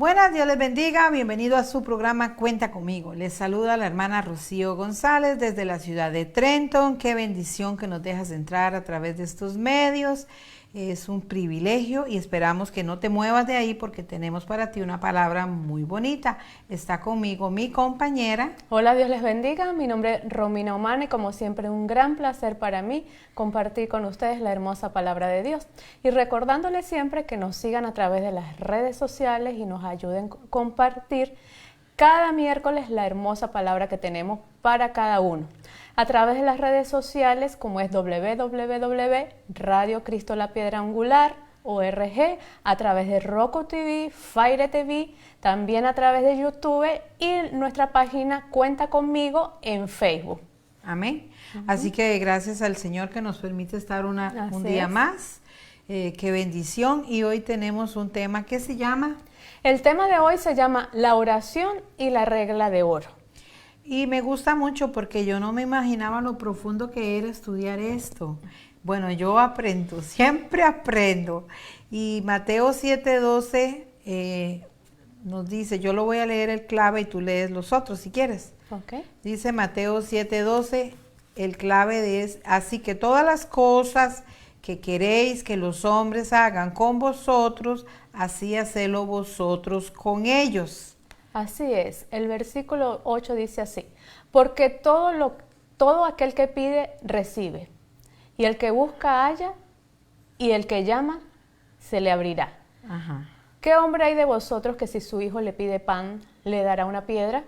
Buenas, Dios les bendiga. Bienvenido a su programa Cuenta Conmigo. Les saluda la hermana Rocío González desde la ciudad de Trenton. Qué bendición que nos dejas entrar a través de estos medios. Es un privilegio y esperamos que no te muevas de ahí porque tenemos para ti una palabra muy bonita. Está conmigo mi compañera. Hola, Dios les bendiga. Mi nombre es Romina Omana y como siempre un gran placer para mí compartir con ustedes la hermosa palabra de Dios. Y recordándoles siempre que nos sigan a través de las redes sociales y nos ayuden a compartir cada miércoles la hermosa palabra que tenemos para cada uno. A través de las redes sociales como es www.radio.cristo.la.piedra.angular.org, a través de Roku TV, Fire TV, también a través de YouTube y nuestra página Cuenta Conmigo en Facebook. Amén. Así que gracias al Señor que nos permite estar un día más. Qué bendición. Y hoy tenemos un tema que se llama... El tema de hoy se llama la oración y la regla de oro. Y me gusta mucho porque yo no me imaginaba lo profundo que era estudiar esto. Bueno, yo aprendo, siempre aprendo. Y Mateo 7:12 nos dice, yo lo voy a leer el clave y tú lees los otros si quieres. Okay. Dice Mateo 7:12, el clave es, así que todas las cosas que queréis que los hombres hagan con vosotros, así hacedlo vosotros con ellos. Así es, el versículo 8 dice así, porque todo aquel que pide, recibe, y el que busca, halla, y el que llama, se le abrirá. Ajá. ¿Qué hombre hay de vosotros que si su hijo le pide pan, le dará una piedra?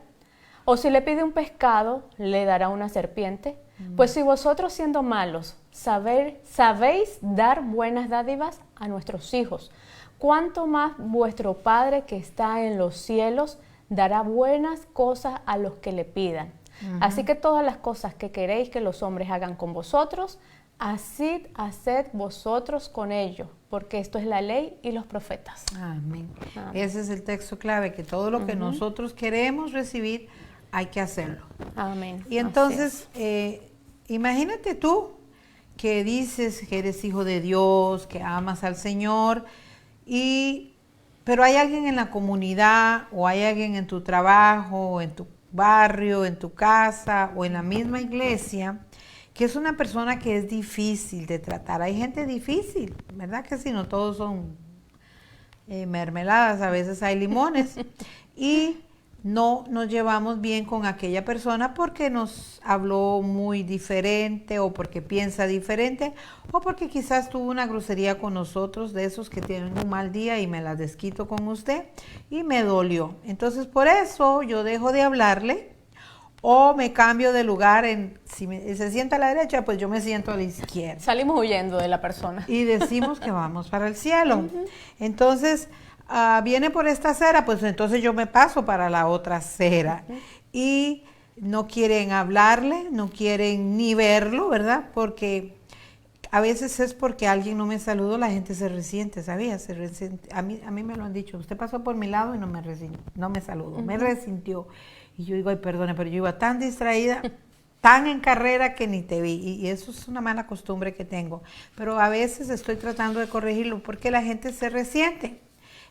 ¿O si le pide un pescado, le dará una serpiente? Pues si vosotros siendo malos, sabéis dar buenas dádivas a nuestros hijos, ¿cuánto más vuestro Padre que está en los cielos dará buenas cosas a los que le pidan? Así que todas las cosas que queréis que los hombres hagan con vosotros, así haced vosotros con ellos, porque esto es la ley y los profetas. Amén. Ese es el texto clave, que todo lo que nosotros queremos recibir, hay que hacerlo. Amén. Y entonces, imagínate tú que dices que eres hijo de Dios, que amas al Señor, pero hay alguien en la comunidad, o hay alguien en tu trabajo, o en tu barrio, en tu casa, o en la misma iglesia, que es una persona que es difícil de tratar. Hay gente difícil, ¿verdad? Que si no todos son mermeladas, a veces hay limones. Y no nos llevamos bien con aquella persona porque nos habló muy diferente o porque piensa diferente o porque quizás tuvo una grosería con nosotros, de esos que tienen un mal día y me la desquito con usted y me dolió. Entonces por eso yo dejo de hablarle o me cambio de lugar. Si se sienta a la derecha, pues yo me siento a la izquierda. Salimos huyendo de la persona. Y decimos que vamos para el cielo. Entonces... viene por esta acera, pues entonces yo me paso para la otra acera. Y no quieren hablarle, no quieren ni verlo, ¿verdad? Porque a veces es porque alguien no me saludó, la gente se resiente, ¿sabías? Se resiente. A mí me lo han dicho, usted pasó por mi lado y no me saludó, me resintió. Y yo digo, ay, perdone, pero yo iba tan distraída, tan en carrera que ni te vi. Y eso es una mala costumbre que tengo. Pero a veces estoy tratando de corregirlo porque la gente se resiente.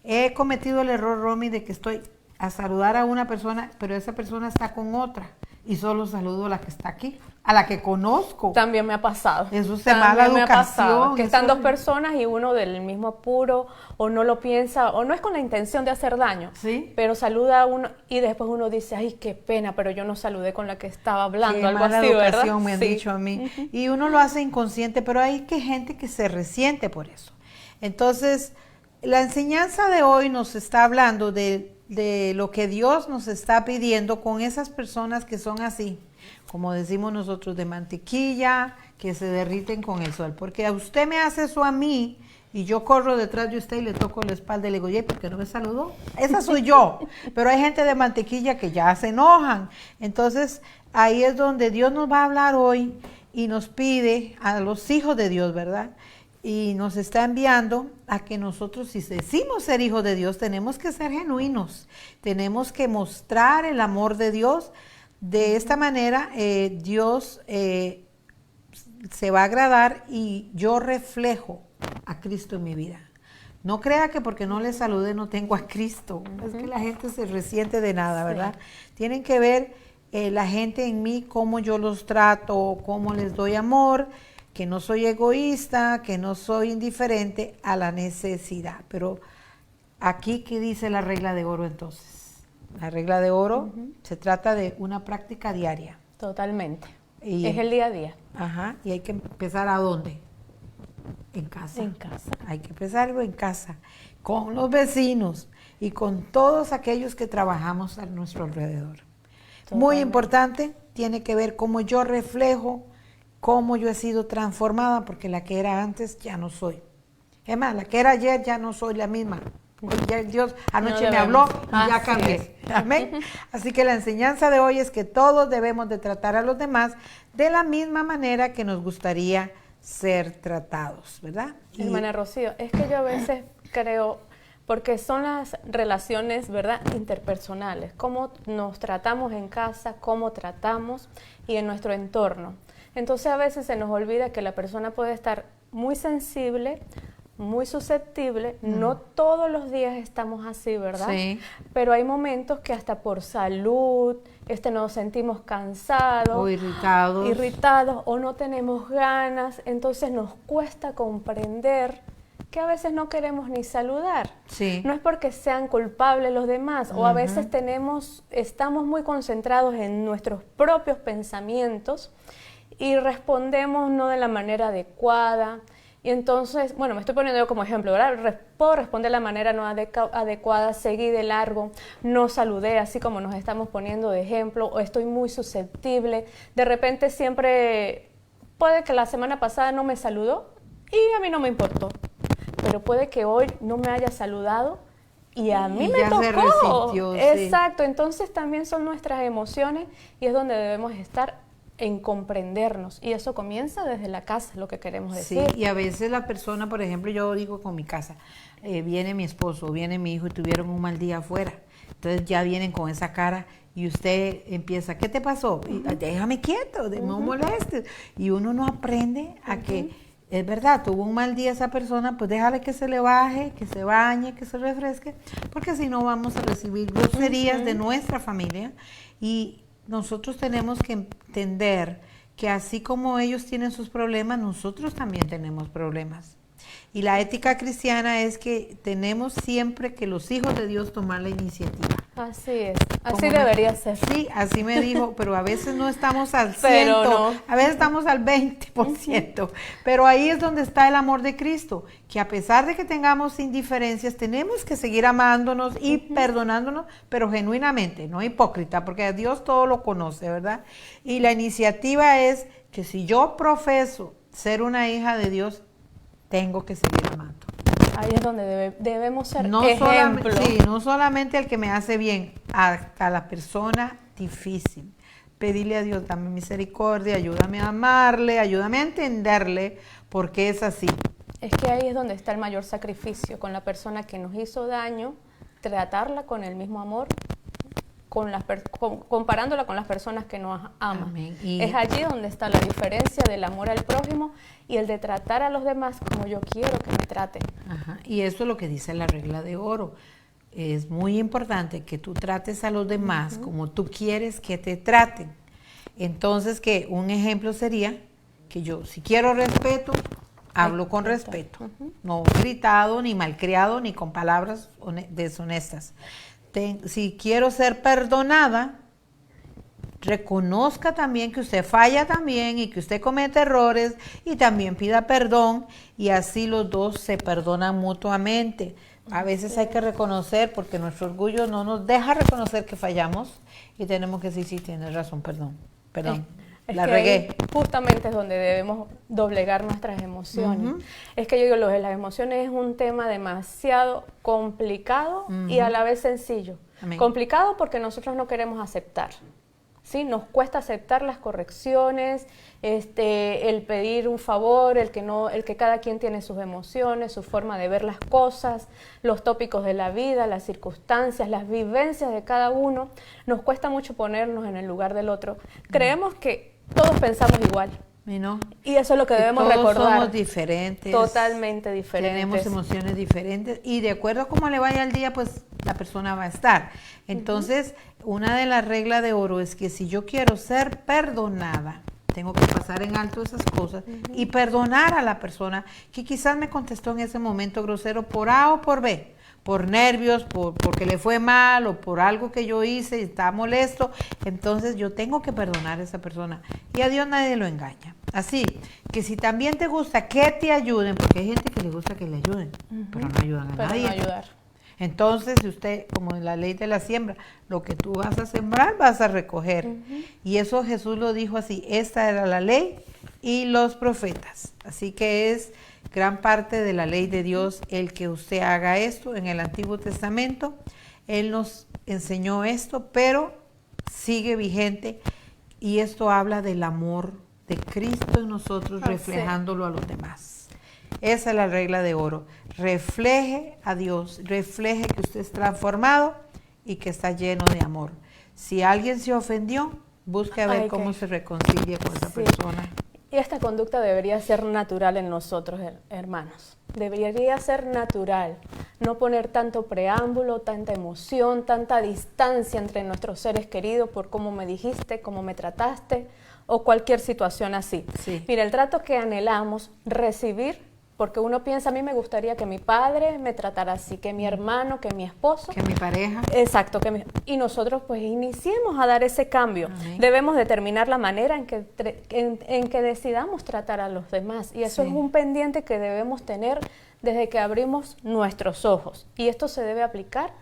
He cometido el error, Romy, de que estoy a saludar a una persona, pero esa persona está con otra y solo saludo a la que está aquí, a la que conozco. También me ha pasado. Eso es mala educación. Que están dos personas y uno del mismo apuro o no lo piensa o no es con la intención de hacer daño, ¿sí? Pero saluda a uno y después uno dice, ay, qué pena, pero yo no saludé con la que estaba hablando, Qué algo mala así, educación, ¿verdad? me han dicho a mí. Y uno lo hace inconsciente, pero hay gente que se resiente por eso. Entonces, la enseñanza de hoy nos está hablando de lo que Dios nos está pidiendo con esas personas que son así, como decimos nosotros, de mantequilla, que se derriten con el sol. Porque a usted me hace eso a mí y yo corro detrás de usted y le toco la espalda y le digo, oye, ¿por qué no me saludó? Esa soy yo. Pero hay gente de mantequilla que ya se enojan. Entonces, ahí es donde Dios nos va a hablar hoy y nos pide a los hijos de Dios, ¿verdad? Y nos está enviando a que nosotros, si decimos ser hijos de Dios, tenemos que ser genuinos, tenemos que mostrar el amor de Dios. De esta manera, Dios se va a agradar y yo reflejo a Cristo en mi vida. No crea que porque no le saludé no tengo a Cristo. Es que la gente se resiente de nada, ¿verdad? Tienen que ver la gente en mí, cómo yo los trato, cómo les doy amor, que no soy egoísta, que no soy indiferente a la necesidad. Pero aquí, ¿qué dice la regla de oro entonces? La regla de oro se trata de una práctica diaria. Totalmente. Es el día a día. Ajá. Y hay que empezar ¿a dónde? En casa. En casa. Hay que empezarlo en casa, con los vecinos y con todos aquellos que trabajamos a nuestro alrededor. Totalmente. Muy importante, tiene que ver cómo yo reflejo, cómo yo he sido transformada, porque la que era antes ya no soy. Es más, la que era ayer ya no soy la misma. Ya Dios anoche me habló y ya cambié. Amén. Así que la enseñanza de hoy es que todos debemos de tratar a los demás de la misma manera que nos gustaría ser tratados, ¿verdad? Hermana Rocío, es que yo a veces creo, porque son las relaciones, ¿verdad?, interpersonales, cómo nos tratamos en casa, cómo tratamos y en nuestro entorno. Entonces a veces se nos olvida que la persona puede estar muy sensible, muy susceptible, no todos los días estamos así, ¿verdad? Sí. Pero hay momentos que hasta por salud, nos sentimos cansados. O irritados. Irritados o no tenemos ganas, entonces nos cuesta comprender que a veces no queremos ni saludar. Sí. No es porque sean culpables los demás, o a veces estamos muy concentrados en nuestros propios pensamientos y respondemos no de la manera adecuada. Y entonces, bueno, me estoy poniendo yo como ejemplo, ¿verdad? Puedo responder de la manera no adecuada, seguí de largo, no saludé, así como nos estamos poniendo de ejemplo, o estoy muy susceptible. De repente siempre, puede que la semana pasada no me saludó y a mí no me importó, pero puede que hoy no me haya saludado y a mí me tocó. Se resintió, exacto, sí. Entonces también son nuestras emociones y es donde debemos estar en comprendernos, y eso comienza desde la casa, lo que queremos decir. Sí, y a veces la persona, por ejemplo, yo digo con mi casa, viene mi esposo, viene mi hijo y tuvieron un mal día afuera, entonces ya vienen con esa cara y usted empieza, ¿qué te pasó? Y, déjame quieto, no molestes, y uno no aprende a que, es verdad, tuvo un mal día esa persona, pues déjale que se le baje, que se bañe, que se refresque, porque si no vamos a recibir groserías de nuestra familia. Y nosotros tenemos que entender que así como ellos tienen sus problemas, nosotros también tenemos problemas. Y la ética cristiana es que tenemos siempre que los hijos de Dios tomar la iniciativa. Así es, así debería ser. Sí, así me dijo, pero a veces no estamos al 100%, pero no. A veces estamos al 20%, pero ahí es donde está el amor de Cristo, que a pesar de que tengamos indiferencias, tenemos que seguir amándonos y perdonándonos, pero genuinamente, no hipócrita, porque Dios todo lo conoce, ¿verdad? Y la iniciativa es que si yo profeso ser una hija de Dios, tengo que seguir amando. Ahí es donde debemos ser no ejemplo. Sí, no solamente el que me hace bien, hasta la persona difícil. Pedirle a Dios, dame misericordia, ayúdame a amarle, ayúdame a entenderle, porque es así. Es que ahí es donde está el mayor sacrificio, con la persona que nos hizo daño, tratarla con el mismo amor, comparándola con las personas que nos aman. Es allí donde está la diferencia del amor al prójimo y el de tratar a los demás como yo quiero que me traten. Ajá. Y eso es lo que dice la regla de oro. Es muy importante que tú trates a los demás como tú quieres que te traten. Entonces, que un ejemplo sería que yo, si quiero respeto, hablo con respeto. No gritado, ni malcriado, ni con palabras deshonestas. Si quiero ser perdonada, reconozca también que usted falla también y que usted comete errores y también pida perdón, y así los dos se perdonan mutuamente. A veces hay que reconocer, porque nuestro orgullo no nos deja reconocer que fallamos y tenemos que decir, sí, tienes razón, perdón, la regué. Justamente es donde debemos doblegar nuestras emociones. Es que yo digo, las emociones es un tema demasiado complicado y a la vez sencillo. Amén. Complicado porque nosotros no queremos aceptar. ¿Sí? Nos cuesta aceptar las correcciones, el pedir un favor, el que cada quien tiene sus emociones, su forma de ver las cosas, los tópicos de la vida, las circunstancias, las vivencias de cada uno. Nos cuesta mucho ponernos en el lugar del otro. Creemos que todos pensamos igual, ¿no? Y eso es lo que debemos todos recordar. Somos diferentes. Totalmente diferentes. Tenemos emociones diferentes y de acuerdo a cómo le vaya el día, pues la persona va a estar. Entonces, una de las reglas de oro es que si yo quiero ser perdonada, tengo que pasar en alto esas cosas y perdonar a la persona que quizás me contestó en ese momento grosero por A o por B, por nervios, porque le fue mal o por algo que yo hice y está molesto. Entonces yo tengo que perdonar a esa persona y a Dios nadie lo engaña. Así que si también te gusta que te ayuden, porque hay gente que le gusta que le ayuden, pero no ayudan a nadie. No ayudar. Entonces, si usted, como en la ley de la siembra, lo que tú vas a sembrar, vas a recoger. Y eso Jesús lo dijo así, esta era la ley y los profetas. Así que es gran parte de la ley de Dios el que usted haga esto. En el Antiguo Testamento, Él nos enseñó esto, pero sigue vigente. Y esto habla del amor de Cristo en nosotros, reflejándolo a los demás. Esa es la regla de oro. Refleje a Dios, refleje que usted es transformado y que está lleno de amor. Si alguien se ofendió, busque a ver cómo se reconcilia con esa persona. Y esta conducta debería ser natural en nosotros, hermanos. Debería ser natural. No poner tanto preámbulo, tanta emoción, tanta distancia entre nuestros seres queridos por cómo me dijiste, cómo me trataste o cualquier situación así. Sí. Mira, el trato que anhelamos recibir, porque uno piensa, a mí me gustaría que mi padre me tratara así, que mi hermano, que mi esposo. Que mi pareja. Exacto. Y nosotros pues iniciemos a dar ese cambio. Amén. Debemos determinar la manera en que decidamos tratar a los demás. Y eso es un pendiente que debemos tener desde que abrimos nuestros ojos. Y esto se debe aplicar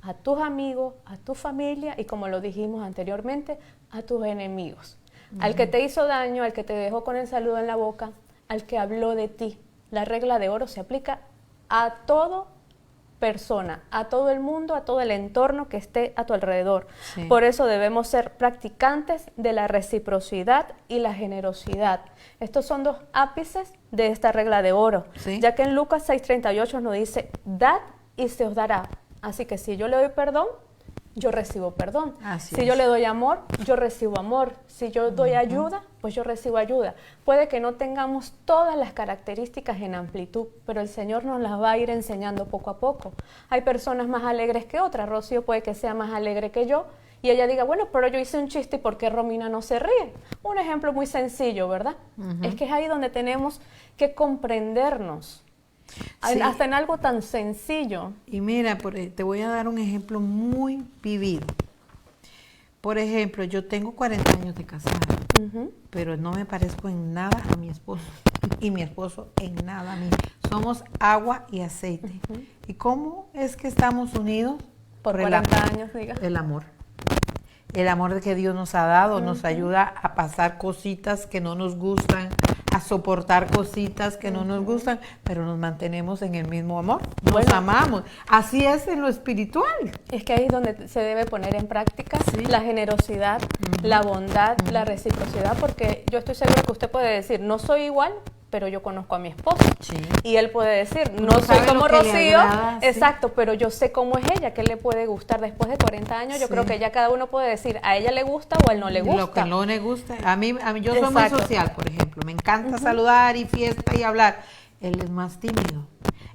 a tus amigos, a tu familia y, como lo dijimos anteriormente, a tus enemigos. Al que te hizo daño, al que te dejó con el saludo en la boca, al que habló de ti. La regla de oro se aplica a toda persona, a todo el mundo, a todo el entorno que esté a tu alrededor. Sí. Por eso debemos ser practicantes de la reciprocidad y la generosidad. Estos son dos ápices de esta regla de oro, ¿sí? Ya que en Lucas 6:38 nos dice, dad y se os dará. Así que si yo le doy perdón, yo recibo perdón. Si yo le doy amor, yo recibo amor. Si yo doy ayuda, pues yo recibo ayuda. Puede que no tengamos todas las características en amplitud, pero el Señor nos las va a ir enseñando poco a poco. Hay personas más alegres que otras. Rocío puede que sea más alegre que yo y ella diga, bueno, pero yo hice un chiste y ¿por qué Romina no se ríe? Un ejemplo muy sencillo, ¿verdad? Es que es ahí donde tenemos que comprendernos. Sí. Hasta en algo tan sencillo. Y mira, te voy a dar un ejemplo muy vivido. Por ejemplo, yo tengo 40 años de casada, pero no me parezco en nada a mi esposo. Y mi esposo en nada a mí. Somos agua y aceite. ¿Y cómo es que estamos unidos? Por 40 años, diga. El amor. El amor que Dios nos ha dado nos ayuda a pasar cositas que no nos gustan, a soportar cositas que no nos gustan, pero nos mantenemos en el mismo amor, nos amamos. Así es en lo espiritual. Es que ahí es donde se debe poner en práctica la generosidad, la bondad, la reciprocidad, porque yo estoy segura que usted puede decir, no soy igual, pero yo conozco a mi esposo. Sí. Y él puede decir, no soy como Rocío, exacto, pero yo sé cómo es ella, qué le puede gustar después de 40 años. Yo creo que ya cada uno puede decir, a ella le gusta o a él no le gusta. Lo que no le gusta. A mí yo soy muy social, por ejemplo. Me encanta saludar y fiesta y hablar. Él es más tímido.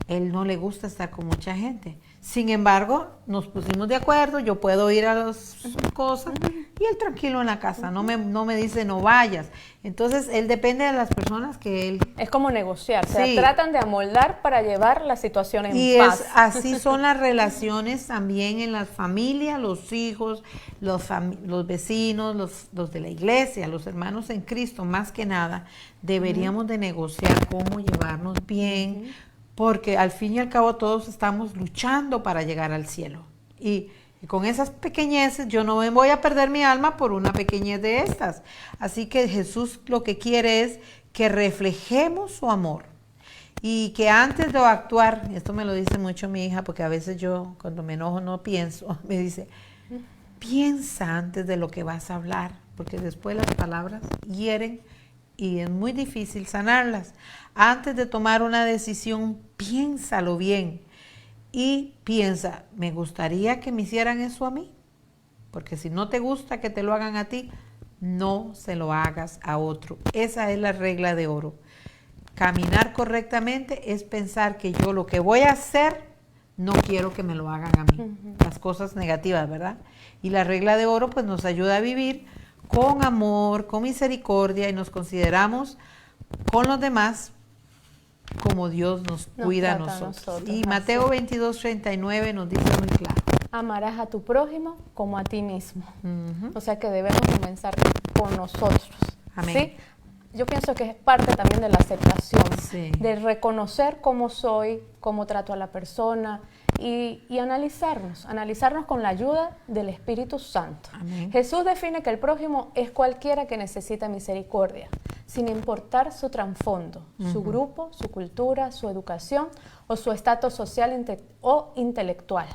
Él no le gusta estar con mucha gente. Sin embargo, nos pusimos de acuerdo, yo puedo ir a las cosas y él tranquilo en la casa, no me dice no vayas. Entonces, él depende de las personas que él... Es como negociar, se tratan de amoldar para llevar la situación en paz. Así son las relaciones también en las familias, los hijos, los vecinos, los de la iglesia, los hermanos en Cristo, más que nada, deberíamos de negociar cómo llevarnos bien, porque al fin y al cabo todos estamos luchando para llegar al cielo. Y con esas pequeñeces yo no me voy a perder mi alma por una pequeñez de estas. Así que Jesús lo que quiere es que reflejemos su amor. Y que antes de actuar, esto me lo dice mucho mi hija, porque a veces yo cuando me enojo no pienso, me dice, piensa antes de lo que vas a hablar, porque después las palabras hieren y es muy difícil sanarlas. Antes de tomar una decisión, piénsalo bien y piensa, ¿me gustaría que me hicieran eso a mí? Porque si no te gusta que te lo hagan a ti, no se lo hagas a otro. Esa es la regla de oro. Caminar correctamente es pensar que yo lo que voy a hacer, no quiero que me lo hagan a mí. Las cosas negativas, ¿verdad? Y la regla de oro pues nos ayuda a vivir con amor, con misericordia y nos consideramos con los demás como Dios nos cuida a nosotros. Y Mateo 22:39 nos dice muy claro. Amarás a tu prójimo como a ti mismo. O sea que debemos comenzar con nosotros. Amén. ¿Sí? Yo pienso que es parte también de la aceptación, sí, de reconocer cómo soy, cómo trato a la persona y analizarnos con la ayuda del Espíritu Santo. Amén. Jesús define que el prójimo es cualquiera que necesita misericordia, sin importar su trasfondo, su grupo, su cultura, su educación o su estatus social o intelectual.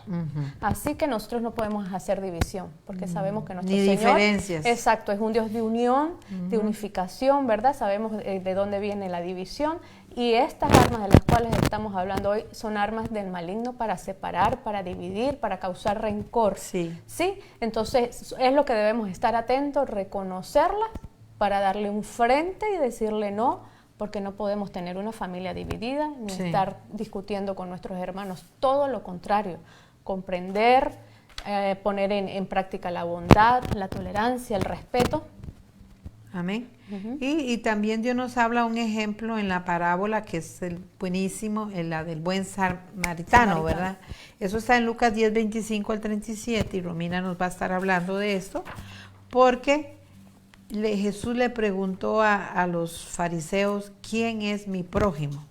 Así que nosotros no podemos hacer división, porque sabemos que nuestro Señor, diferencias. Exacto, es un Dios de unión, de unificación, ¿verdad? Sabemos de dónde viene la división y estas armas de las cuales estamos hablando hoy son armas del maligno para separar, para dividir, para causar rencor. Sí. ¿Sí? Entonces es lo que debemos estar atentos, reconocerlas para darle un frente y decirle no, porque no podemos tener una familia dividida ni estar discutiendo con nuestros hermanos. Todo lo contrario, comprender, poner en práctica la bondad, la tolerancia, el respeto. Amén. Y también Dios nos habla un ejemplo en la parábola que es buenísimo, en la del buen samaritano, ¿verdad? Eso está en Lucas 10:25 al 37 y Romina nos va a estar hablando de esto, porque Jesús le preguntó a los fariseos, ¿quién es mi prójimo?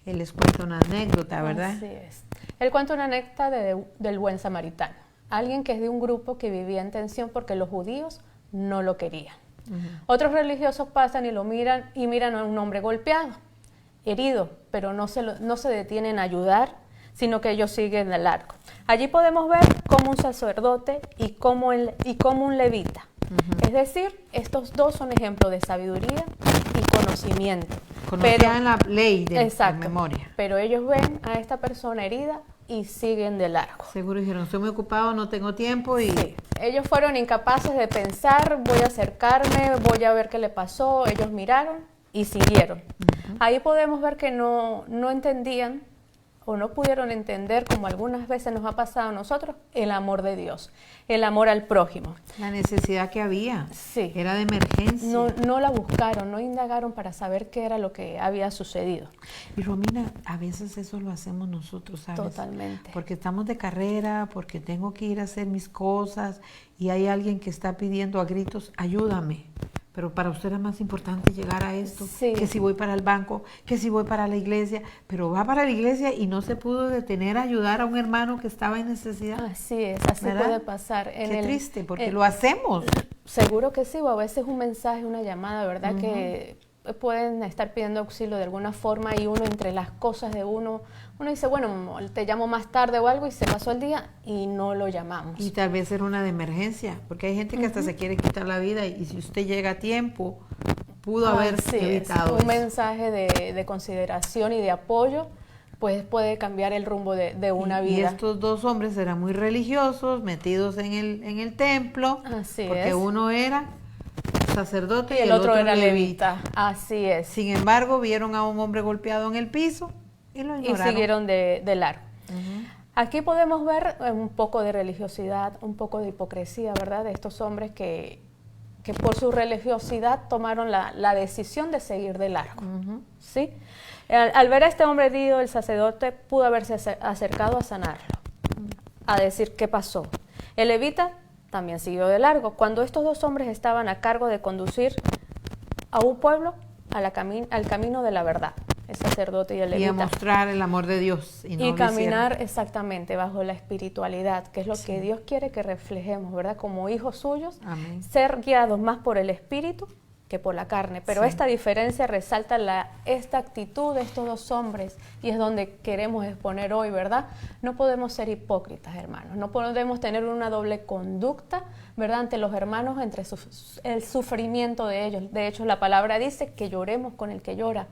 Él les cuenta una anécdota, ¿verdad? Así es. Él cuenta una anécdota del buen samaritano, alguien que es de un grupo que vivía en tensión porque los judíos no lo querían. Otros religiosos pasan y lo miran y miran a un hombre golpeado, herido, pero no se detienen a ayudar, sino que ellos siguen de largo. Allí podemos ver cómo un sacerdote y cómo un levita. Es decir, estos dos son ejemplos de sabiduría y conocimiento. Conocían la ley de exacto, memoria. Pero ellos ven a esta persona herida y siguen de largo. Seguro dijeron, estoy muy ocupado, no tengo tiempo y... Sí. Ellos fueron incapaces de pensar, voy a acercarme, voy a ver qué le pasó. Ellos miraron y siguieron. Ahí podemos ver que no entendían o no pudieron entender, como algunas veces nos ha pasado a nosotros, el amor de Dios, el amor al prójimo. La necesidad que había, sí, era de emergencia. No la buscaron, no indagaron para saber qué era lo que había sucedido. Y Romina, a veces eso lo hacemos nosotros, ¿sabes? Totalmente. Porque estamos de carrera, porque tengo que ir a hacer mis cosas y hay alguien que está pidiendo a gritos, ayúdame. Pero para usted era más importante llegar a esto, sí, que si voy para el banco, que si voy para la iglesia, pero va para la iglesia y no se pudo detener a ayudar a un hermano que estaba en necesidad. Así es, así ¿verdad? puede pasar. Qué triste, porque lo hacemos. Seguro que sí, o a veces un mensaje, una llamada, ¿verdad? Que pueden estar pidiendo auxilio de alguna forma y uno entre las cosas de uno dice, bueno, te llamo más tarde o algo y se pasó el día y no lo llamamos. Y tal vez era una de emergencia, porque hay gente que hasta se quiere quitar la vida y si usted llega a tiempo, pudo haber evitado un mensaje de consideración y de apoyo, pues puede cambiar el rumbo de una vida. Y estos dos hombres eran muy religiosos, metidos en el templo, así porque es. Uno era sacerdote y el otro era levita. Así es. Sin embargo, vieron a un hombre golpeado en el piso y lo ignoraron. Y siguieron de largo. Aquí podemos ver un poco de religiosidad, un poco de hipocresía, ¿verdad? De estos hombres que por su religiosidad tomaron la decisión de seguir de largo. ¿Sí? Al ver a este hombre herido, el sacerdote pudo haberse acercado a sanarlo, a decir qué pasó. El levita también siguió de largo. Cuando estos dos hombres estaban a cargo de conducir a un pueblo al camino de la verdad, el sacerdote y el levita. Y a mostrar el amor de Dios. Y caminar exactamente bajo la espiritualidad, que es lo que Dios quiere que reflejemos, ¿verdad? Como hijos suyos, Amén. Ser guiados más por el espíritu que por la carne. Pero esta diferencia resalta esta actitud de estos dos hombres y es donde queremos exponer hoy, ¿verdad? No podemos ser hipócritas, hermanos. No podemos tener una doble conducta, ¿verdad? Ante los hermanos, entre el sufrimiento de ellos. De hecho, la palabra dice que lloremos con el que llora.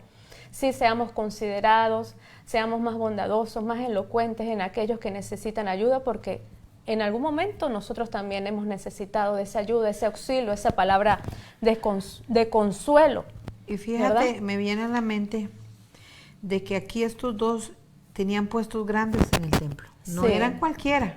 Sí, seamos considerados, seamos más bondadosos, más elocuentes en aquellos que necesitan ayuda, porque en algún momento nosotros también hemos necesitado de esa ayuda, ese auxilio, esa palabra de consuelo. Y fíjate, ¿verdad? me viene a la mente de que aquí estos dos tenían puestos grandes en el templo. No Sí. eran cualquiera,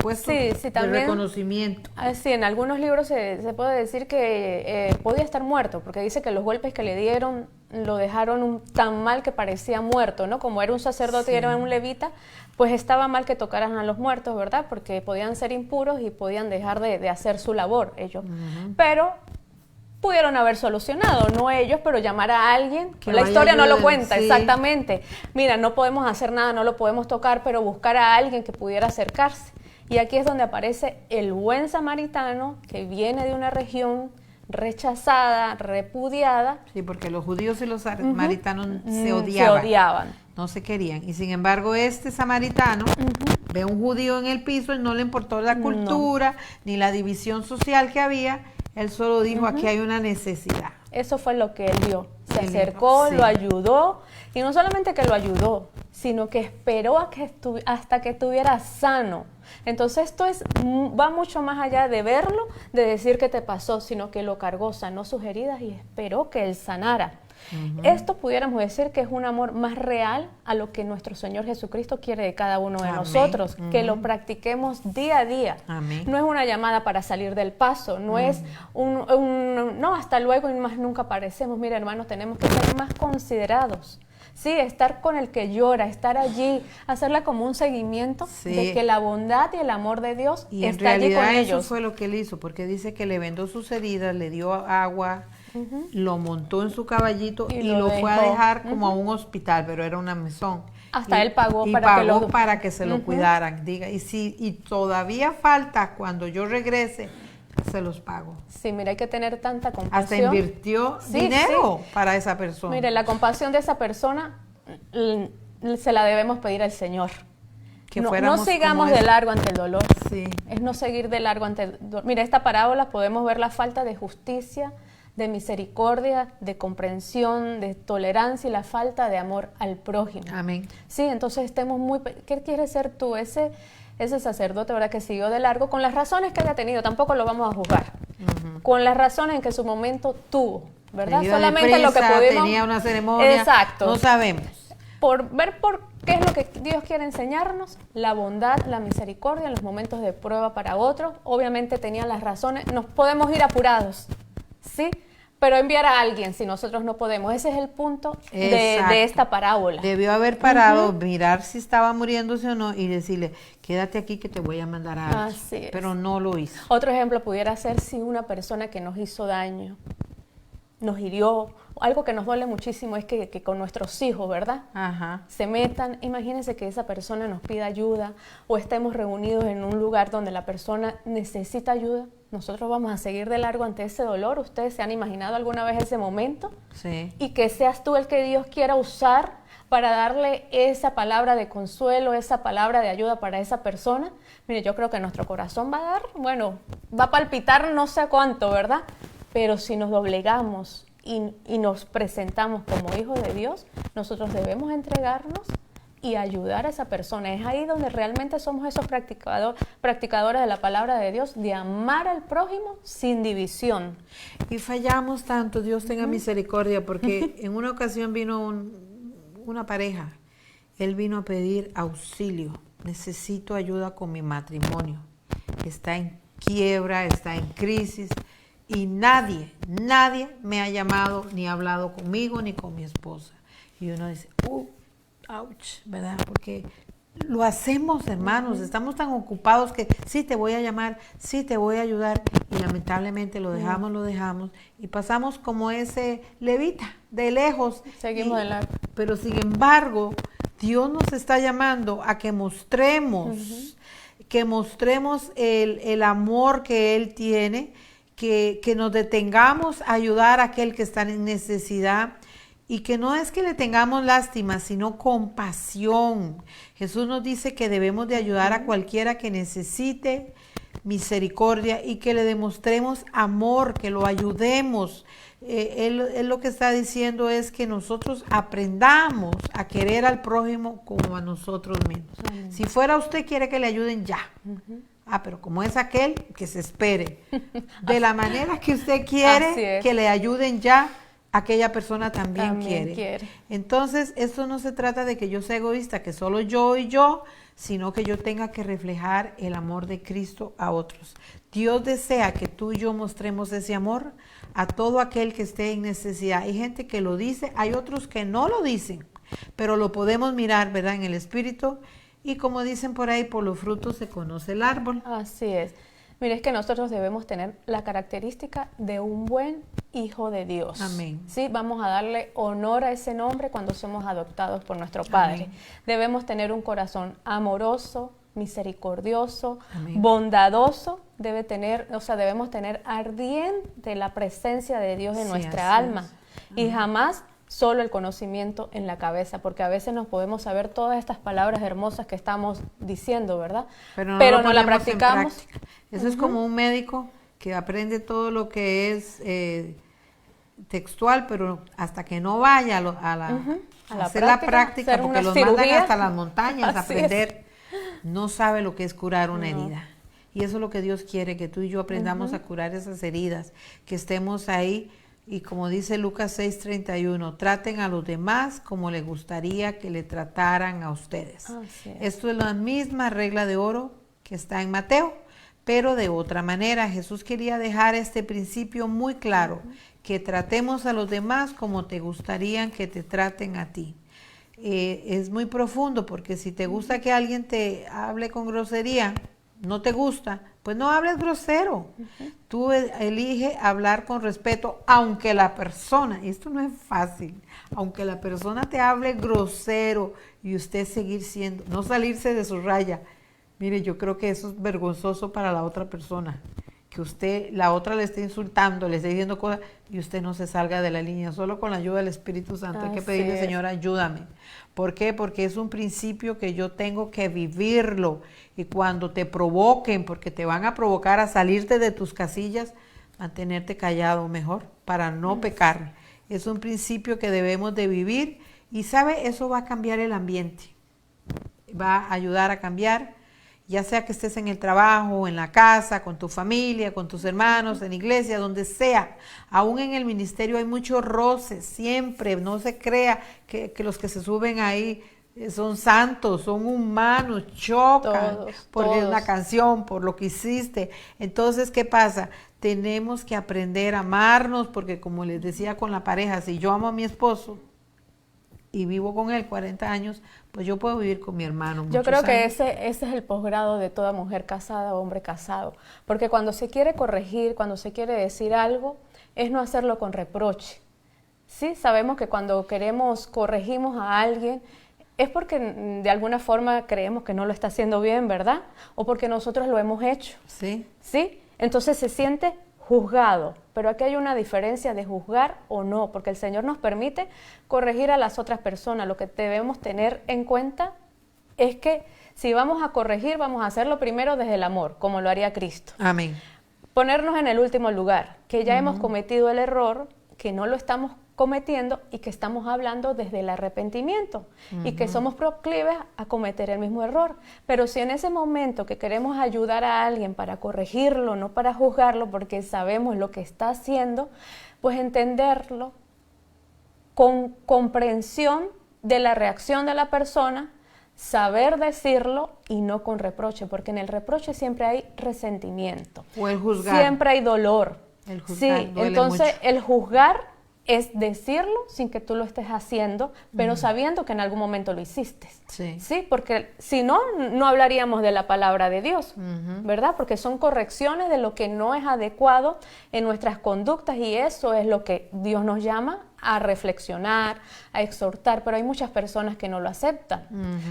puestos Sí, de también. reconocimiento. Sí, en algunos libros se puede decir que podía estar muerto, porque dice que los golpes que le dieron lo dejaron tan mal que parecía muerto, ¿no? Como era un sacerdote y era un levita, pues estaba mal que tocaran a los muertos, ¿verdad? Porque podían ser impuros y podían dejar de hacer su labor ellos. Pero pudieron haber solucionado, no ellos, pero llamar a alguien, Que la vaya historia no lo ayuden, cuenta, sí. exactamente. Mira, no podemos hacer nada, no lo podemos tocar, pero buscar a alguien que pudiera acercarse. Y aquí es donde aparece el buen samaritano que viene de una región rechazada, repudiada. Sí, porque los judíos y los samaritanos se Se odiaban. odiaban. No se querían. Y sin embargo, este samaritano ve a un judío en el piso y no le importó la cultura ni la división social que había. Él solo dijo, aquí hay una necesidad. Eso fue lo que él vio. Se Él acercó, dijo, sí. lo ayudó, y no solamente que lo ayudó, sino que esperó hasta que estuviera sano. Entonces esto va mucho más allá de verlo, de decir que te pasó, sino que lo cargó, sanó sus heridas y esperó que él sanara. Esto pudiéramos decir que es un amor más real a lo que nuestro Señor Jesucristo quiere de cada uno de Amén. nosotros, que lo practiquemos día a día. Amén. No es una llamada para salir del paso, no es no, hasta luego y más nunca aparecemos. Mira, hermanos, tenemos que ser más considerados. Sí, estar con el que llora, estar allí, hacerla como un seguimiento de que la bondad y el amor de Dios Y en está allí con realidad eso ellos. fue lo que él hizo, porque dice que le vendó sus heridas, le dio agua, lo montó en su caballito y lo fue a dejó. dejar como a un hospital, pero era una mesón. Hasta él pagó y para que pagó lo- para que se lo cuidaran. Diga, y todavía falta, cuando yo regrese, se los pago. Sí, mira, hay que tener tanta compasión. Hasta invirtió Sí, dinero para esa persona. Mire, la compasión de esa persona se la debemos pedir al Señor. Que No fuéramos sigamos como de ese. largo ante el dolor. Sí. Es no seguir de largo ante el dolor. Mira, esta parábola podemos ver la falta de justicia, de misericordia, de comprensión, de tolerancia y la falta de amor al prójimo. Amén. Sí, entonces estemos ¿qué quieres ser tú? Ese sacerdote, ¿verdad? Que siguió de largo con las razones que haya tenido, tampoco lo vamos a juzgar. Con las razones en que en su momento tuvo, ¿verdad? Iba Solamente lo que deprisa, pudimos. tenía una ceremonia. Exacto. No sabemos. Por ver por qué es lo que Dios quiere enseñarnos, la bondad, la misericordia en los momentos de prueba para otros. Obviamente tenían las razones, nos podemos ir apurados, ¿sí? Pero enviar a alguien si nosotros no podemos. Ese es el punto Exacto. de esta parábola. Debió haber parado, mirar si estaba muriéndose o no y decirle, quédate aquí que te voy a mandar a alguien. Así es. Pero no lo hizo. Otro ejemplo pudiera ser si una persona que nos hizo daño, nos hirió, algo que nos duele muchísimo es que con nuestros hijos, ¿verdad? Ajá. Se metan, imagínense que esa persona nos pida ayuda o estemos reunidos en un lugar donde la persona necesita ayuda, nosotros vamos a seguir de largo ante ese dolor. ¿Ustedes se han imaginado alguna vez ese momento? Sí. Y que seas tú el que Dios quiera usar para darle esa palabra de consuelo, esa palabra de ayuda para esa persona. Mire, yo creo que nuestro corazón va a dar, bueno, va a palpitar no sé cuánto, ¿verdad? Pero si nos doblegamos y nos presentamos como hijos de Dios, nosotros debemos entregarnos y ayudar a esa persona. Es ahí donde realmente somos esos practicadores de la palabra de Dios, de amar al prójimo sin división. Y fallamos tanto, Dios tenga misericordia, porque en una ocasión vino una pareja, él vino a pedir auxilio, necesito ayuda con mi matrimonio, está en quiebra, está en crisis, y nadie me ha llamado ni ha hablado conmigo ni con mi esposa. Y uno dice, ouch, ¿verdad? Porque lo hacemos, hermanos, estamos tan ocupados que sí te voy a llamar, sí te voy a ayudar, y lamentablemente lo dejamos, y pasamos como ese levita, de lejos. Seguimos de largo. Pero sin embargo, Dios nos está llamando a que mostremos, el amor que Él tiene, que nos detengamos a ayudar a aquel que está en necesidad, y que no es que le tengamos lástima, sino compasión. Jesús nos dice que debemos de ayudar a cualquiera que necesite misericordia y que le demostremos amor, que lo ayudemos. Él lo que está diciendo es que nosotros aprendamos a querer al prójimo como a nosotros mismos. Si fuera usted, quiere que le ayuden ya. Pero como es aquel, que se espere. De la manera que usted quiere que le ayuden ya, aquella persona también quiere. Entonces, esto no se trata de que yo sea egoísta, que solo yo y yo, sino que yo tenga que reflejar el amor de Cristo a otros. Dios desea que tú y yo mostremos ese amor a todo aquel que esté en necesidad. Hay gente que lo dice, hay otros que no lo dicen, pero lo podemos mirar, ¿verdad?, en el Espíritu. Y como dicen por ahí, por los frutos se conoce el árbol. Así es. Mire, es que nosotros debemos tener la característica de un buen hijo de Dios. Amén. Sí, vamos a darle honor a ese nombre cuando somos adoptados por nuestro Padre. Amén. Debemos tener un corazón amoroso, misericordioso, Amén. bondadoso. Debemos tener ardiente la presencia de Dios en nuestra alma. Y jamás solo el conocimiento en la cabeza, porque a veces nos podemos saber todas estas palabras hermosas que estamos diciendo, ¿verdad? Pero no la practicamos. Eso es como un médico que aprende todo lo que es textual, pero hasta que no vaya a hacer la práctica, porque los mandan hasta las montañas a aprender, no sabe lo que es curar una herida. Y eso es lo que Dios quiere, que tú y yo aprendamos a curar esas heridas, que estemos ahí. Y como dice Lucas 6:31, traten a los demás como les gustaría que le trataran a ustedes. Esto es la misma regla de oro que está en Mateo, pero de otra manera. Jesús quería dejar este principio muy claro, que tratemos a los demás como te gustaría que te traten a ti. Es muy profundo, porque si te gusta que alguien te hable con grosería, no te gusta, pues no hables grosero. Tú elige hablar con respeto, aunque la persona, esto no es fácil, aunque la persona te hable grosero y usted seguir siendo, no salirse de su raya. Mire, yo creo que eso es vergonzoso para la otra persona, que la otra le esté insultando, le esté diciendo cosas y usted no se salga de la línea. Solo con la ayuda del Espíritu Santo hay que pedirle, Señor, ayúdame. ¿Por qué? Porque es un principio que yo tengo que vivirlo. Y cuando te provoquen, porque te van a provocar a salirte de tus casillas, mantenerte callado mejor para no pecar. Es un principio que debemos de vivir y, ¿sabe? Eso va a cambiar el ambiente. Va a ayudar a cambiar, ya sea que estés en el trabajo, en la casa, con tu familia, con tus hermanos, en la iglesia, donde sea. Aún en el ministerio hay muchos roces, siempre. No se crea que los que se suben ahí son santos, son humanos, chocan por una canción, por lo que hiciste. Entonces, ¿qué pasa? Tenemos que aprender a amarnos, porque como les decía con la pareja, si yo amo a mi esposo y vivo con él 40 años, pues yo puedo vivir con mi hermano muchos Yo creo que años. ese es el posgrado de toda mujer casada o hombre casado, porque cuando se quiere corregir, cuando se quiere decir algo, es no hacerlo con reproche. Sí, sabemos que cuando corregimos a alguien, es porque de alguna forma creemos que no lo está haciendo bien, ¿verdad? O porque nosotros lo hemos hecho. Sí. ¿Sí? Entonces se siente juzgado, pero aquí hay una diferencia de juzgar o no, porque el Señor nos permite corregir a las otras personas. Lo que debemos tener en cuenta es que si vamos a corregir, vamos a hacerlo primero desde el amor, como lo haría Cristo. Amén. Ponernos en el último lugar, que ya hemos cometido el error, que no lo estamos cometiendo y que estamos hablando desde el arrepentimiento y que somos proclives a cometer el mismo error. Pero si en ese momento que queremos ayudar a alguien para corregirlo, no para juzgarlo, porque sabemos lo que está haciendo, pues entenderlo con comprensión de la reacción de la persona, saber decirlo y no con reproche, porque en el reproche siempre hay resentimiento. O el juzgar. Siempre hay dolor. El juzgar Sí, duele entonces mucho. el juzgar es decirlo sin que tú lo estés haciendo, pero sabiendo que en algún momento lo hiciste. Sí. Sí, porque si no, no hablaríamos de la palabra de Dios, ¿verdad? Porque son correcciones de lo que no es adecuado en nuestras conductas y eso es lo que Dios nos llama a reflexionar, a exhortar, pero hay muchas personas que no lo aceptan.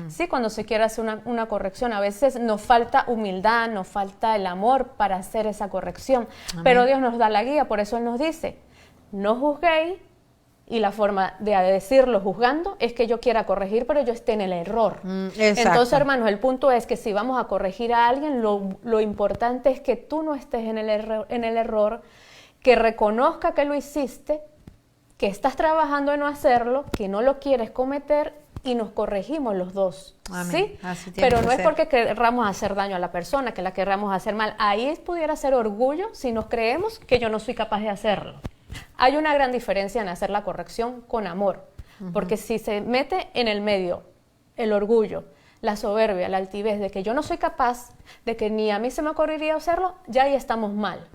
Sí, cuando se quiere hacer una corrección, a veces nos falta humildad, nos falta el amor para hacer esa corrección, pero Dios nos da la guía, por eso Él nos dice, no juzguéis Y la forma de decirlo juzgando es que yo quiera corregir, pero yo esté en el error. Exacto. Entonces, hermanos, el punto es que si vamos a corregir a alguien, lo importante es que tú no estés en el error, que reconozca que lo hiciste, que estás trabajando en no hacerlo, que no lo quieres cometer y nos corregimos los dos. Amén. ¿Sí? Así tiene Pero que no es ser. porque querramos hacer daño a la persona, que la querramos hacer mal. Ahí pudiera ser orgullo si nos creemos que yo no soy capaz de hacerlo. Hay una gran diferencia en hacer la corrección con amor, porque si se mete en el medio el orgullo, la soberbia, la altivez de que yo no soy capaz, de que ni a mí se me ocurriría hacerlo, ya ahí estamos mal.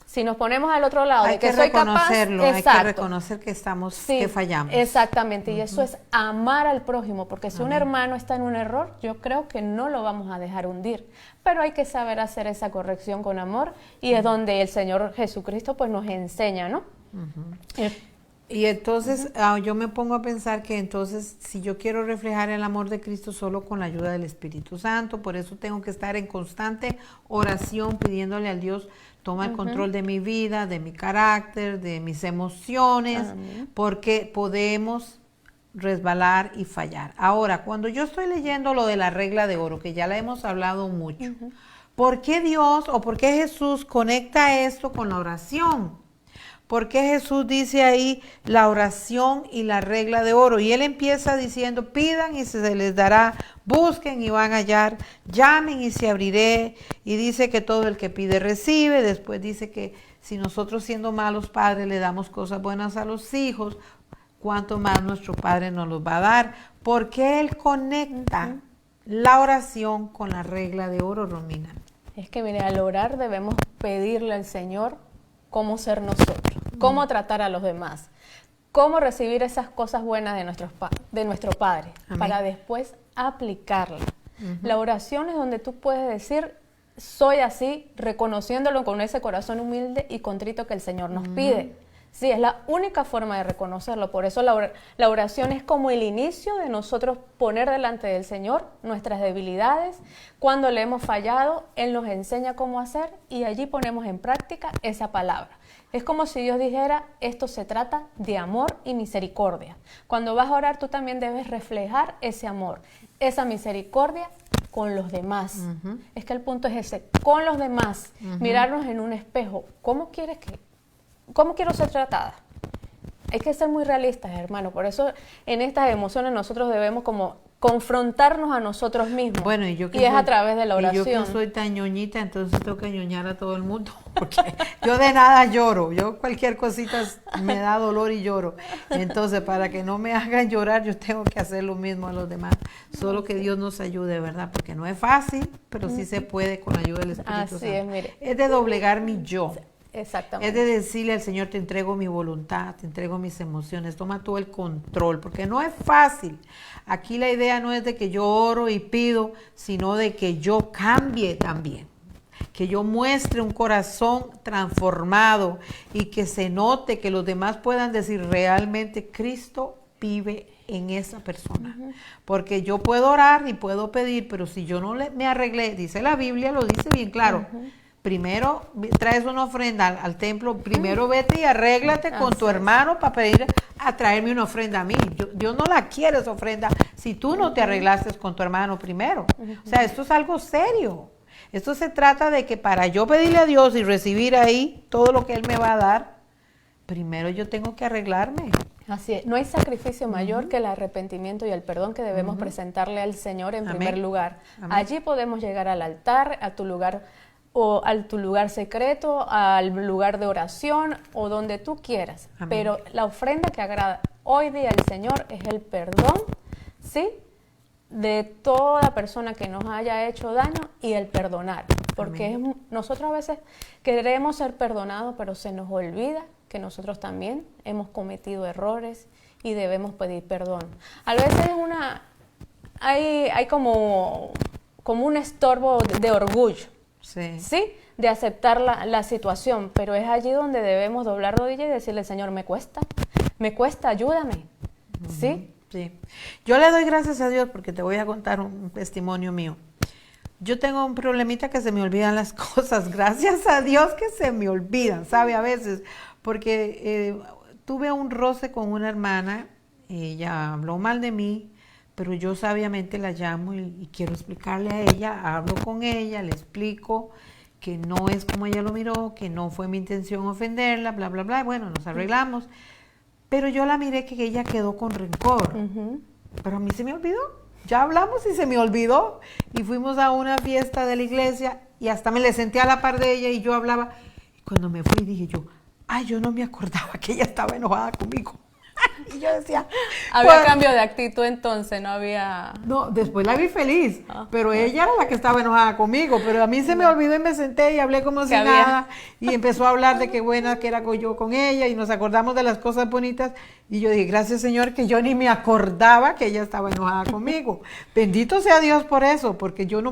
Si nos ponemos al otro lado, Hay de que que soy capaz, reconocerlo, hay que exacto. reconocer que estamos, Sí, que fallamos. exactamente, y eso es amar al prójimo, porque si un hermano está en un error, yo creo que no lo vamos a dejar hundir, pero hay que saber hacer esa corrección con amor, y es donde el Señor Jesucristo pues nos enseña, ¿no? Y entonces yo me pongo a pensar que entonces si yo quiero reflejar el amor de Cristo solo con la ayuda del Espíritu Santo, por eso tengo que estar en constante oración pidiéndole al Dios toma el control de mi vida, de mi carácter, de mis emociones, porque podemos resbalar y fallar. Ahora, cuando yo estoy leyendo lo de la regla de oro, que ya la hemos hablado mucho, ¿por qué Dios o por qué Jesús conecta esto con la oración? ¿Por qué Jesús dice ahí la oración y la regla de oro? Y Él empieza diciendo, pidan y se les dará, busquen y van a hallar, llamen y se abriré. Y dice que todo el que pide recibe. Después dice que si nosotros siendo malos padres le damos cosas buenas a los hijos, cuánto más nuestro Padre nos los va a dar. ¿Por qué Él conecta la oración con la regla de oro, Romina? Es que mire, al orar debemos pedirle al Señor cómo ser nosotros, cómo tratar a los demás, cómo recibir esas cosas buenas de nuestro Padre, Amén. para después aplicarla. La oración es donde tú puedes decir, soy así, reconociéndolo con ese corazón humilde y contrito que el Señor nos pide. Sí, es la única forma de reconocerlo. Por eso la oración es como el inicio de nosotros poner delante del Señor nuestras debilidades. Cuando le hemos fallado, Él nos enseña cómo hacer y allí ponemos en práctica esa palabra. Es como si Dios dijera, esto se trata de amor y misericordia. Cuando vas a orar, tú también debes reflejar ese amor, esa misericordia con los demás. Es que el punto es ese, con los demás, mirarnos en un espejo. ¿Cómo quiero ser tratada? Hay que ser muy realistas, hermano. Por eso en estas emociones nosotros debemos como confrontarnos a nosotros mismos. Bueno, y es a través de la oración. Y yo que soy tan ñoñita, entonces tengo que ñoñar a todo el mundo, porque yo de nada lloro. Yo cualquier cosita me da dolor y lloro. Entonces, para que no me hagan llorar, yo tengo que hacer lo mismo a los demás. Solo que Dios nos ayude, ¿verdad? Porque no es fácil, pero sí se puede con la ayuda del Espíritu Santo. Así es, mire. Es de doblegar mi yo. Exactamente. Es de decirle al Señor, te entrego mi voluntad, te entrego mis emociones, toma todo el control, porque no es fácil. Aquí la idea no es de que yo oro y pido, sino de que yo cambie también, que yo muestre un corazón transformado y que se note, que los demás puedan decir realmente Cristo vive en esa persona. Porque yo puedo orar y puedo pedir, pero si yo no me arreglé, dice la Biblia, lo dice bien claro. Primero traes una ofrenda al templo, primero vete y arréglate con tu hermano para pedir a traerme una ofrenda a mí. Dios no la quiere esa ofrenda si tú no te arreglaste con tu hermano primero. O sea, esto es algo serio. Esto se trata de que para yo pedirle a Dios y recibir ahí todo lo que Él me va a dar, primero yo tengo que arreglarme. Así es. No hay sacrificio mayor que el arrepentimiento y el perdón que debemos presentarle al Señor en primer lugar. Allí podemos llegar al altar, a tu lugar secreto, al lugar de oración o donde tú quieras. Amén. Pero la ofrenda que agrada hoy día al Señor es el perdón, ¿sí?, de toda persona que nos haya hecho daño y el perdonar. Porque nosotros a veces queremos ser perdonados, pero se nos olvida que nosotros también hemos cometido errores y debemos pedir perdón. A veces hay como un estorbo de orgullo. Sí, de aceptar la situación, pero es allí donde debemos doblar rodillas y decirle, Señor, me cuesta, ayúdame, ¿sí? Sí. Yo le doy gracias a Dios porque te voy a contar un testimonio mío. Yo tengo un problemita que se me olvidan las cosas, gracias a Dios que se me olvidan, ¿sabe? A veces, porque tuve un roce con una hermana, ella habló mal de mí, pero yo sabiamente la llamo y quiero explicarle a ella, hablo con ella, le explico que no es como ella lo miró, que no fue mi intención ofenderla, bla, bla, bla, bueno, nos arreglamos, pero yo la miré que ella quedó con rencor, pero a mí se me olvidó, ya hablamos y se me olvidó, y fuimos a una fiesta de la iglesia y hasta me le senté a la par de ella y yo hablaba, y cuando me fui dije yo, ay, yo no me acordaba que ella estaba enojada conmigo. Y yo decía... Había cambio de actitud entonces, no había... No, después la vi feliz, pero ella era la que estaba enojada conmigo, pero a mí se me olvidó y me senté y hablé como si nada, y empezó a hablar de qué buena que era yo con ella, y nos acordamos de las cosas bonitas, y yo dije, gracias Señor, que yo ni me acordaba que ella estaba enojada conmigo. Bendito sea Dios por eso, porque yo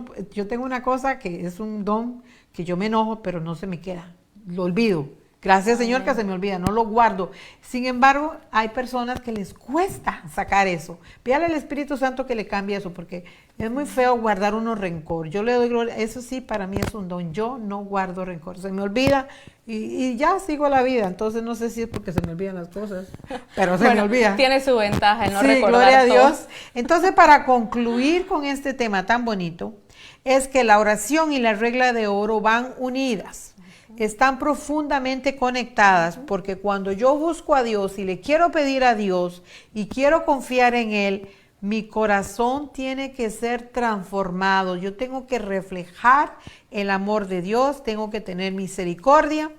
tengo una cosa que es un don, que yo me enojo, pero no se me queda, lo olvido. Gracias Señor que se me olvida, no lo guardo. Sin embargo, hay personas que les cuesta sacar eso. Pídale al Espíritu Santo que le cambie eso, porque es muy feo guardar unos rencor. Yo le doy gloria, eso sí para mí es un don. Yo no guardo rencor, se me olvida y ya sigo la vida. Entonces no sé si es porque se me olvidan las cosas, pero se me olvida. Tiene su ventaja en no sí, recordar gloria a todo. Dios. Entonces, para concluir con este tema tan bonito, es que la oración y la regla de oro van unidas. Están profundamente conectadas, porque cuando yo busco a Dios y le quiero pedir a Dios y quiero confiar en Él, mi corazón tiene que ser transformado. Yo tengo que reflejar el amor de Dios, tengo que tener misericordia,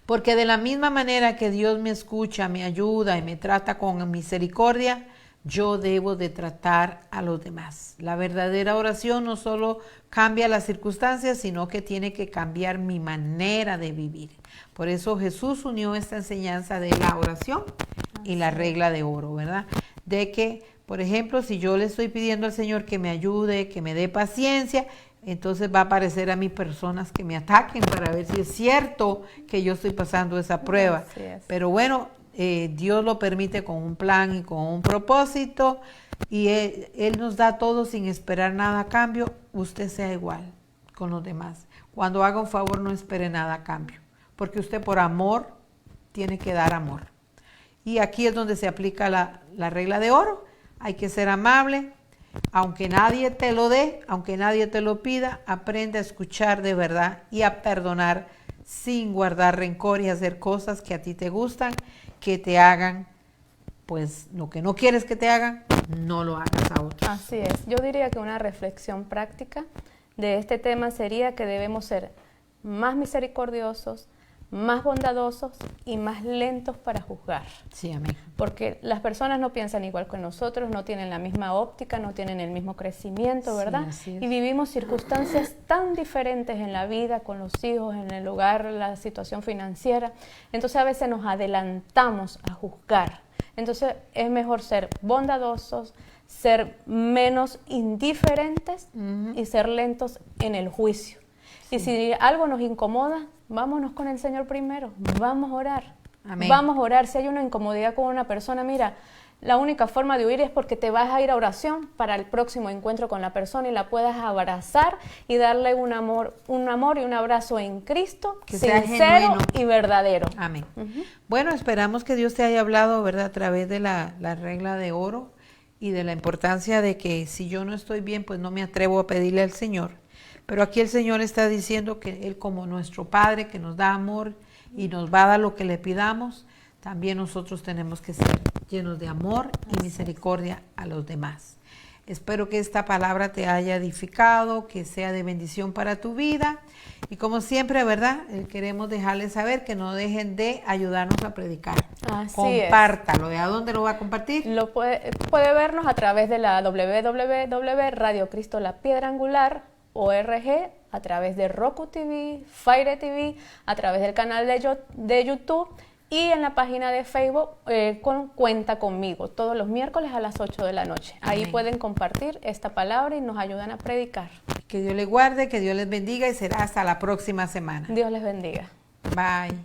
porque de la misma manera que Dios me escucha, me ayuda y me trata con misericordia, yo debo de tratar a los demás. La verdadera oración no solo cambia las circunstancias, sino que tiene que cambiar mi manera de vivir. Por eso Jesús unió esta enseñanza de la oración y la regla de oro, ¿verdad? De que, por ejemplo, si yo le estoy pidiendo al Señor que me ayude, que me dé paciencia, entonces va a aparecer a mí personas que me ataquen para ver si es cierto que yo estoy pasando esa prueba. Pero bueno, Dios lo permite con un plan y con un propósito, y Él nos da todo sin esperar nada a cambio. Usted sea igual con los demás. Cuando haga un favor, no espere nada a cambio, porque usted por amor tiene que dar amor. Y aquí es donde se aplica la regla de oro. Hay que ser amable, aunque nadie te lo dé, aunque nadie te lo pida. Aprende a escuchar de verdad y a perdonar sin guardar rencor y hacer cosas que a ti te gustan, que te hagan, pues lo que no quieres que te hagan, no lo hagas a otros. Así es. Yo diría que una reflexión práctica de este tema sería que debemos ser más misericordiosos, más bondadosos y más lentos para juzgar. Sí, amén. Porque las personas no piensan igual que nosotros, no tienen la misma óptica, no tienen el mismo crecimiento, ¿verdad? Sí, y vivimos circunstancias tan diferentes en la vida, con los hijos, en el hogar, la situación financiera. Entonces a veces nos adelantamos a juzgar. Entonces es mejor ser bondadosos, ser menos indiferentes y ser lentos en el juicio. Sí. Y si algo nos incomoda, vámonos con el Señor primero, vamos a orar. Amén. Vamos a orar. Si hay una incomodidad con una persona, mira, la única forma de huir es porque te vas a ir a oración para el próximo encuentro con la persona y la puedas abrazar y darle un amor y un abrazo en Cristo, que sincero y verdadero. Amén. Bueno, esperamos que Dios te haya hablado, ¿verdad?, a través de la regla de oro y de la importancia de que si yo no estoy bien, pues no me atrevo a pedirle al Señor. Pero aquí el Señor está diciendo que Él, como nuestro Padre que nos da amor y nos va a dar lo que le pidamos, también nosotros tenemos que ser llenos de amor y misericordia a los demás. Espero que esta palabra te haya edificado, que sea de bendición para tu vida. Y como siempre, ¿verdad?, queremos dejarles saber que no dejen de ayudarnos a predicar. Así Compártalo. ¿De a dónde lo va a compartir? Lo puede vernos a través de la www.radiocristolapiedraangular.org, a través de Roku TV, Fire TV, a través del canal de YouTube y en la página de Facebook con Cuenta Conmigo, todos los miércoles a las 8 de la noche. Ahí Amén. Pueden compartir esta palabra y nos ayudan a predicar. Que Dios les guarde, que Dios les bendiga y será hasta la próxima semana. Dios les bendiga. Bye.